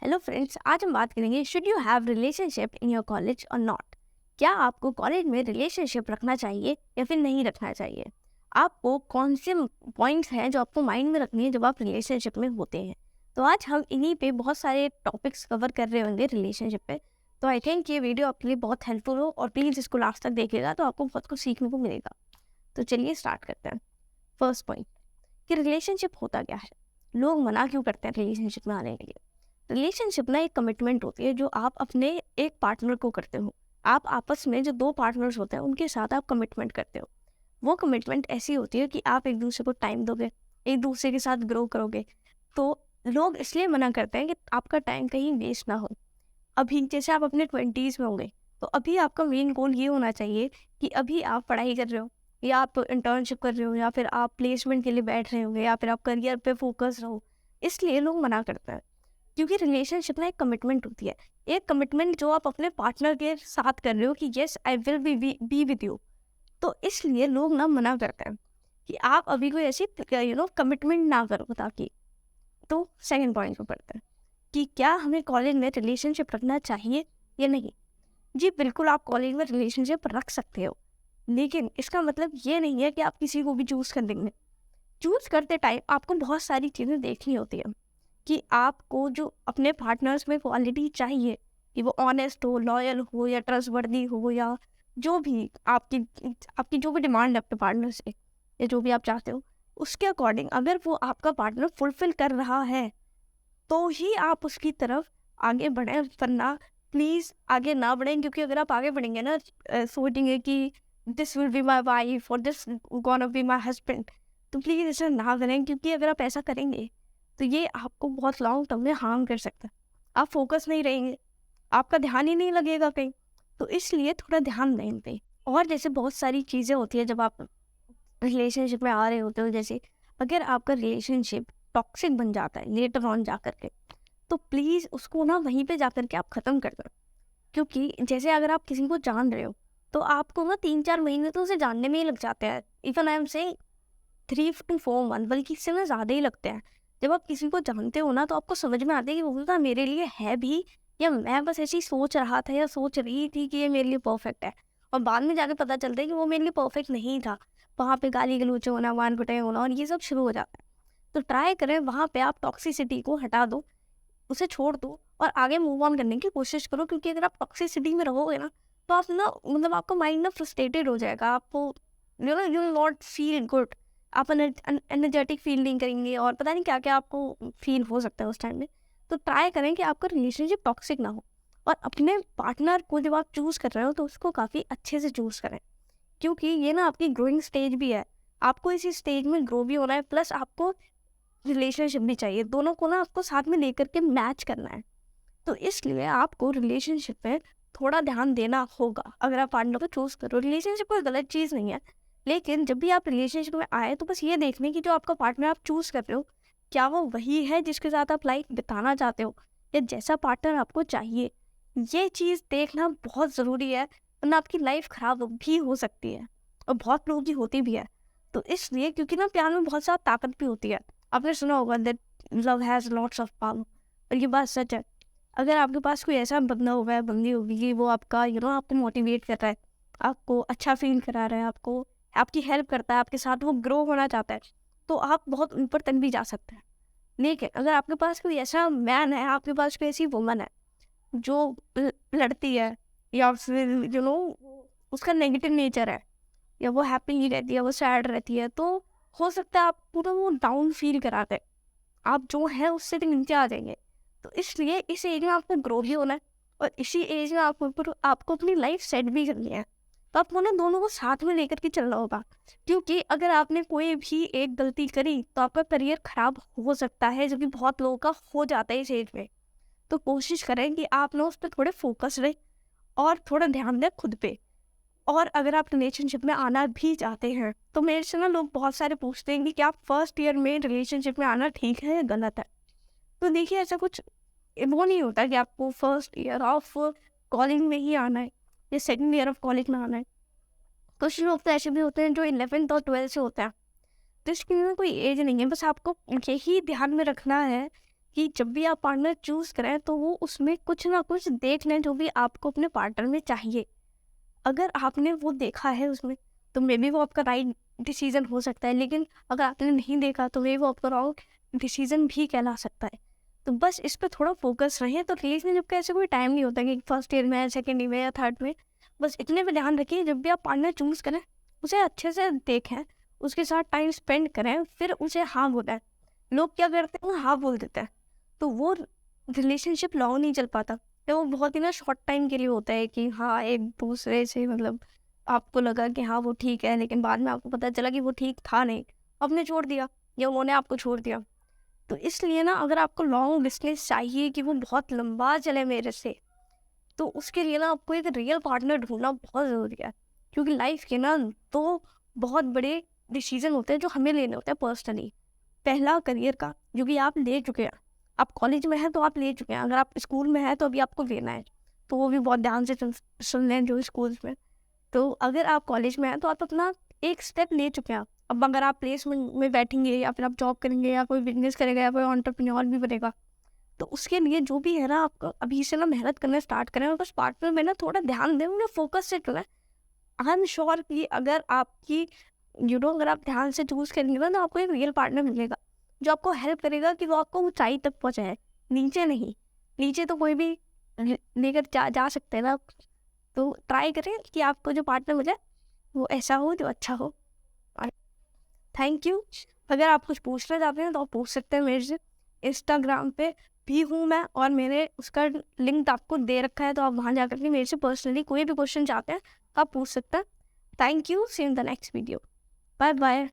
Hello friends, आज हम बात करेंगे should you have relationship in your college और नॉट। क्या आपको कॉलेज में रिलेशनशिप रखना चाहिए या फिर नहीं रखना चाहिए। आपको कौन से पॉइंट्स हैं जो आपको माइंड में रखनी है जब आप रिलेशनशिप में होते हैं। तो आज हम इन्हीं पे बहुत सारे टॉपिक्स कवर कर रहे होंगे रिलेशनशिप पे। तो आई थिंक ये वीडियो आपके लिए बहुत हेल्पफुल हो और प्लीज़ इसको लास्ट तक देखिएगा तो आपको बहुत कुछ सीखने को मिलेगा। तो चलिए स्टार्ट करते हैं। फर्स्ट पॉइंट कि रिलेशनशिप होता क्या है, लोग मना क्यों करते हैं रिलेशनशिप में आने के लिए। रिलेशनशिप ना एक कमिटमेंट होती है जो आप अपने एक पार्टनर को करते हो। आप आपस में जो दो पार्टनर्स होते हैं उनके साथ आप कमिटमेंट करते हो। वो कमिटमेंट ऐसी होती है कि आप एक दूसरे को टाइम दोगे, एक दूसरे के साथ ग्रो करोगे। तो लोग इसलिए मना करते हैं कि आपका टाइम कहीं वेस्ट ना हो। अभी जैसे आप अपने 20s में होंगे तो अभी आपका मेन गोल ये होना चाहिए कि अभी आप पढ़ाई कर रहे हो या आप इंटर्नशिप कर रहे हो या फिर आप प्लेसमेंट के लिए बैठ रहे हो या फिर आप करियर पे फोकस रहो। इसलिए लोग मना करते हैं क्योंकि रिलेशनशिप ना एक कमिटमेंट होती है। एक कमिटमेंट जो आप अपने पार्टनर के साथ कर रहे हो कि yes I will be with you. तो इसलिए लोग ना मना करते हैं कि आप अभी कोई ऐसी कमिटमेंट ना करो ताकि। तो सेकंड पॉइंट पे पढ़ते हैं कि क्या हमें कॉलेज में रिलेशनशिप रखना चाहिए या नहीं। जी बिल्कुल, आप कॉलेज में रिलेशनशिप रख सकते हो, लेकिन इसका मतलब ये नहीं है कि आप किसी को भी चूज़ कर देंगे। चूज़ करते टाइम आपको बहुत सारी चीज़ें देखनी होती है कि आपको जो अपने पार्टनर्स में क्वालिटी चाहिए कि वो ऑनेस्ट हो, लॉयल हो या ट्रस्टवर्दी हो या जो भी आपकी आपकी जो भी डिमांड है अपने पार्टनर से या जो भी आप चाहते हो, उसके अकॉर्डिंग अगर वो आपका पार्टनर फुलफिल कर रहा है तो ही आप उसकी तरफ आगे बढ़ें, वरना प्लीज़ आगे ना बढ़ें। क्योंकि अगर आप आगे बढ़ेंगे ना सोचेंगे कि this will be my wife और this gonna be my husband, तो प्लीज़ ऐसा ना करें। क्योंकि अगर आप ऐसा करेंगे तो ये आपको बहुत लॉन्ग टर्म में हार्म कर सकता है। आप फोकस नहीं रहेंगे, आपका ध्यान ही नहीं लगेगा कहीं। तो इसलिए थोड़ा ध्यान दें इन पे। और जैसे बहुत सारी चीज़ें होती है जब आप रिलेशनशिप में आ रहे होते हो, जैसे अगर आपका रिलेशनशिप टॉक्सिक बन जाता है लेटर ऑन जा कर के, तो प्लीज़ उसको ना वहीं पे जा कर के आप ख़त्म कर दो। क्योंकि जैसे अगर आप किसी को जान रहे हो तो आपको ना 3-4 महीने तो उसे जानने में ही लग जाते हैं। Even I am saying 3 to 4 month, बल्कि इससे ना ज़्यादा ही लगते हैं। जब आप किसी को जानते हो ना तो आपको समझ में आता है कि वो बंदा मेरे लिए है भी या मैं बस ऐसे ही सोच रहा था या सोच रही थी कि ये मेरे लिए परफेक्ट है। और बाद में जाके पता चलता है कि वो मेरे लिए परफेक्ट नहीं था। वहाँ पे गाली गलौच होना, मार पिटाई होना और ये सब शुरू हो जाता है। तो ट्राई करें वहाँ पे आप टॉक्सिसिटी को हटा दो, उसे छोड़ दो और आगे मूव ऑन करने की कोशिश करो। क्योंकि अगर आप टॉक्सिसिटी में रहोगे ना तो आप ना मतलब आपका माइंड ना फ्रस्ट्रेटेड हो जाएगा। आपको you will not feel good. आप एनर्जेटिक फील नहीं करेंगे और पता नहीं क्या क्या आपको फील हो सकता है उस टाइम में। तो ट्राई करें कि आपका रिलेशनशिप टॉक्सिक ना हो। और अपने पार्टनर को जब आप चूज़ कर रहे हो तो उसको काफ़ी अच्छे से चूज़ करें। क्योंकि ये ना आपकी ग्रोइंग स्टेज भी है। आपको इसी स्टेज में ग्रो भी होना है, प्लस आपको रिलेशनशिप भी चाहिए। दोनों को ना आपको साथ में लेकर के मैच करना है। तो इसलिए आपको रिलेशनशिप में थोड़ा ध्यान देना होगा अगर आप पार्टनर को चूज़ करो। रिलेशनशिप कोई गलत चीज़ नहीं है, लेकिन जब भी आप रिलेशनशिप में आए तो बस ये देखने की जो आपका पार्टनर आप चूज़ कर रहे हो क्या वो वही है जिसके साथ आप लाइफ बिताना चाहते हो या जैसा पार्टनर आपको चाहिए। ये चीज़ देखना बहुत ज़रूरी है, वरना आपकी लाइफ ख़राब भी हो सकती है और बहुत लोगों की होती भी है। तो इसलिए क्योंकि ना प्यार में बहुत ज़्यादा ताकत भी होती है। आपने सुना होगा that love has lots of power, और ये बात सच है। अगर आपके पास कोई ऐसा बंदा होगा या बंदी होगी कि वो आपका आपको मोटिवेट कर रहा है, आपको अच्छा फील करा रहा है, आपको आपकी हेल्प करता है, आपके साथ वो ग्रो होना चाहता है, तो आप बहुत ऊपर तक भी जा सकते हैं। लेकिन अगर आपके पास कोई ऐसा मैन है, आपके पास कोई ऐसी वुमन है जो लड़ती है या फिर उसका नेगेटिव नेचर है या वो हैप्पी नहीं रहती है, वो सैड रहती है, तो हो सकता है आप पूरा वो डाउन फील करा दे। आप जो है उससे भी नीचे आ जाएंगे। तो इसलिए इस एज में आपको ग्रो भी होना है और इसी एज में आपको अपनी लाइफ सेट भी करनी है। तो आपको ना दोनों को साथ में लेकर के चलना होगा। क्योंकि अगर आपने कोई भी एक गलती करी तो आपका करियर खराब हो सकता है, जो कि बहुत लोगों का हो जाता है इस एज में। तो कोशिश करें कि आप ना उस पर थोड़े फोकस रहें और थोड़ा ध्यान दें खुद पे। और अगर आप रिलेशनशिप में आना भी चाहते हैं तो मेरे से ना लोग बहुत सारे पूछते हैं कि क्या फर्स्ट ईयर में रिलेशनशिप में आना ठीक है या गलत है। तो देखिए, ऐसा कुछ वो नहीं होता कि आपको फर्स्ट ईयर ऑफ कॉलेज में ही आना है या सेकंड ईयर ऑफ कॉलेज में आना है। कुछ लोग तो ऐसे भी होते हैं जो 11th और 12th से होते हैं। तो इसके लिए कोई एज नहीं है, बस आपको यही ध्यान में रखना है कि जब भी आप पार्टनर चूज़ करें तो वो उसमें कुछ ना कुछ देख लें जो भी आपको अपने पार्टनर में चाहिए। अगर आपने वो देखा है उसमें, तो मे बी वो आपका राइट डिसीज़न हो सकता है, लेकिन अगर आपने नहीं देखा तो मे बी वो आपका रॉन्ग डिसीज़न भी कहला सकता है। तो बस इस पे थोड़ा फोकस रहें। तो रिलेशनशिप का ऐसे कोई टाइम नहीं होता कि फर्स्ट ईयर में, सेकंड ईयर में या थर्ड में। बस इतने पे ध्यान रखिए, जब भी आप पार्टनर चूज़ करें, उसे अच्छे से देखें, उसके साथ टाइम स्पेंड करें, फिर उसे हाँ बोलें। लोग क्या करते हैं, हाँ बोल देते हैं, तो वो रिलेशनशिप लॉन्ग नहीं चल पाता। तो वो बहुत ही ना शॉर्ट टाइम के लिए होता है कि हाँ, एक दूसरे से मतलब आपको लगा कि हाँ वो ठीक है, लेकिन बाद में आपको पता चला कि वो ठीक था नहीं, आपने छोड़ दिया या उन्होंने आपको छोड़ दिया। तो इसलिए ना, अगर आपको लॉन्ग डिस्टेंस चाहिए कि वो बहुत लंबा चले मेरे से, तो उसके लिए ना आपको एक रियल पार्टनर ढूंढना बहुत ज़रूरी है। क्योंकि लाइफ के ना दो बहुत बड़े डिसीजन होते हैं जो हमें लेने होते हैं पर्सनली। पहला करियर का, जो कि आप ले चुके हैं। आप कॉलेज में हैं तो आप ले चुके हैं, अगर आप स्कूल में हैं तो अभी आपको लेना है। तो वो भी बहुत ध्यान से सुन लें जो स्कूल्स में। तो अगर आप कॉलेज में हैं तो आप अपना एक स्टेप ले चुके हैं। अब अगर आप प्लेसमेंट में बैठेंगे या फिर आप जॉब करेंगे या कोई बिजनेस करेगा या कोई एंटरप्रेन्योर भी बनेगा, तो उसके लिए जो भी है ना, आपको अभी से ना मेहनत करना स्टार्ट करें और बस पार्टनर में ना थोड़ा ध्यान दें, उन्हें फोकस से चलें। आई एम श्योर कि अगर आपकी अगर आप ध्यान से चूज करेंगे ना, तो आपको एक रियल पार्टनर मिलेगा जो आपको हेल्प करेगा कि वो आपको ऊंचाई तक पहुंचाए, नीचे नहीं। नीचे तो कोई भी लेकर जा सकते हैं ना। तो ट्राई करें कि आपको जो पार्टनर मिले वो ऐसा हो जो अच्छा हो। और थैंक यू। अगर आप कुछ पूछना चाहते हैं तो आप पूछ सकते हैं मेरे से। इंस्टाग्राम पे भी हूँ मैं, और मैंने उसका लिंक आपको दे रखा है, तो आप वहाँ जाकर के मेरे से पर्सनली कोई भी क्वेश्चन चाहते हैं तो आप पूछ सकते हैं। Thank you. See in the next video. Bye bye.